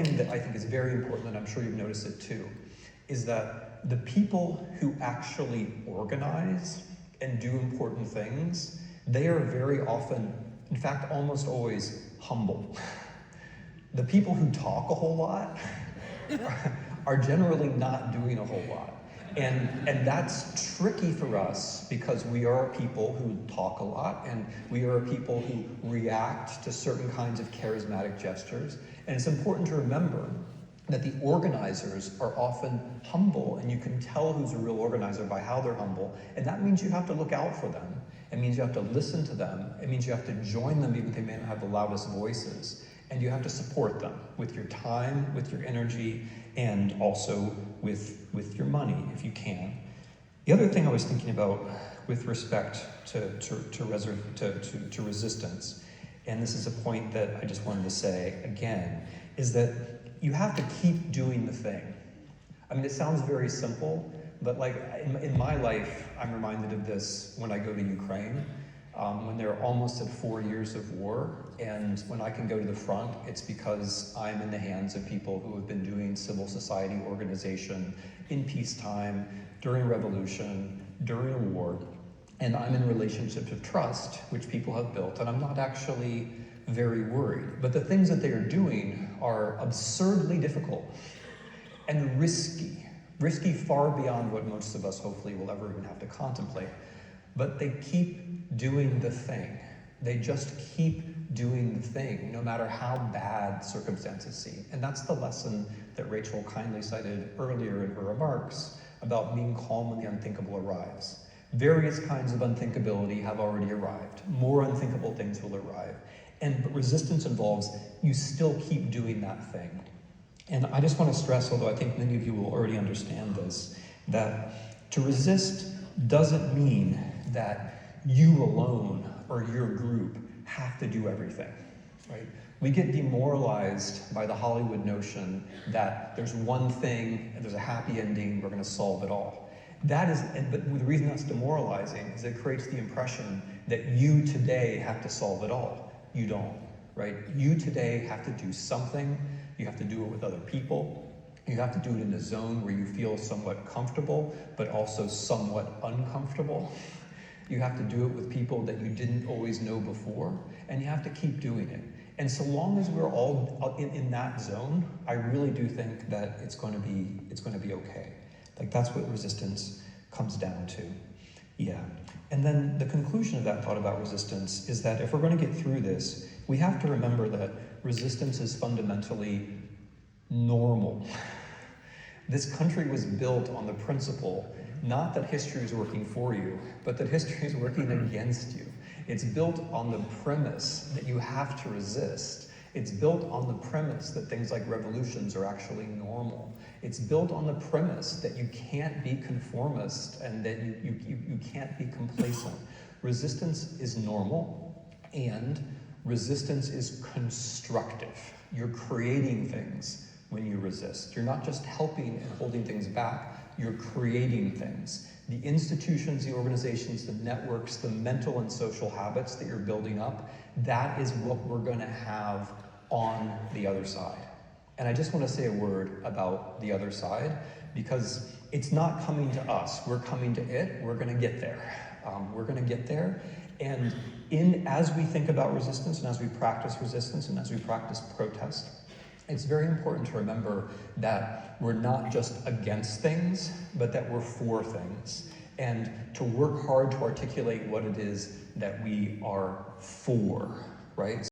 thing that I think is very important, and I'm sure you've noticed it too, is that the people who actually organize and do important things, they are very often, in fact, almost always humble. The people who talk a whole lot are generally not doing a whole lot. And that's tricky for us because we are a people who talk a lot, and we are a people who react to certain kinds of charismatic gestures. And it's important to remember that the organizers are often humble, and you can tell who's a real organizer by how they're humble, and that means you have to look out for them. It means you have to listen to them. It means you have to join them even if they may not have the loudest voices. And you have to support them with your time, with your energy, and also with your money if you can. The other thing I was thinking about with respect to resistance, and this is a point that I just wanted to say again, is that you have to keep doing the thing. I mean, it sounds very simple, but like in my life, I'm reminded of this when I go to Ukraine. When they're almost at 4 years of war, and when I can go to the front, it's because I'm in the hands of people who have been doing civil society organization in peacetime, during revolution, during a war, and I'm in relationships of trust, which people have built, and I'm not actually very worried. But the things that they are doing are absurdly difficult and risky far beyond what most of us hopefully will ever even have to contemplate. But they keep doing the thing. They just keep doing the thing, no matter how bad circumstances seem. And that's the lesson that Rachel kindly cited earlier in her remarks about being calm when the unthinkable arrives. Various kinds of unthinkability have already arrived. More unthinkable things will arrive. But resistance involves you still keep doing that thing. And I just want to stress, although I think many of you will already understand this, that to resist doesn't mean that you alone or your group have to do everything, right? We get demoralized by the Hollywood notion that there's one thing and there's a happy ending, we're going to solve it all. But the reason that's demoralizing is it creates the impression that you today have to solve it all. You don't, right? You today have to do something. You have to do it with other people. You have to do it in a zone where you feel somewhat comfortable, but also somewhat uncomfortable. You have to do it with people that you didn't always know before, and you have to keep doing it. And so long as we're all in that zone, I really do think that it's going to be okay. Like that's what resistance comes down to. Yeah. And then the conclusion of that thought about resistance is that if we're going to get through this, we have to remember that resistance is fundamentally normal. This country was built on the principle, not that history is working for you, but that history is working against you. It's built on the premise that you have to resist. It's built on the premise that things like revolutions are actually normal. It's built on the premise that you can't be conformist and that you can't be complacent. Resistance is normal, and resistance is constructive. You're creating things when you resist. You're not just helping and holding things back, you're creating things. The institutions, the organizations, the networks, the mental and social habits that you're building up, that is what we're going to have on the other side. And I just want to say a word about the other side, because it's not coming to us, we're coming to it, we're going to get there. We're going to get there. And as we think about resistance, and as we practice resistance, and as we practice protest, it's very important to remember that we're not just against things, but that we're for things. And to work hard to articulate what it is that we are for, right?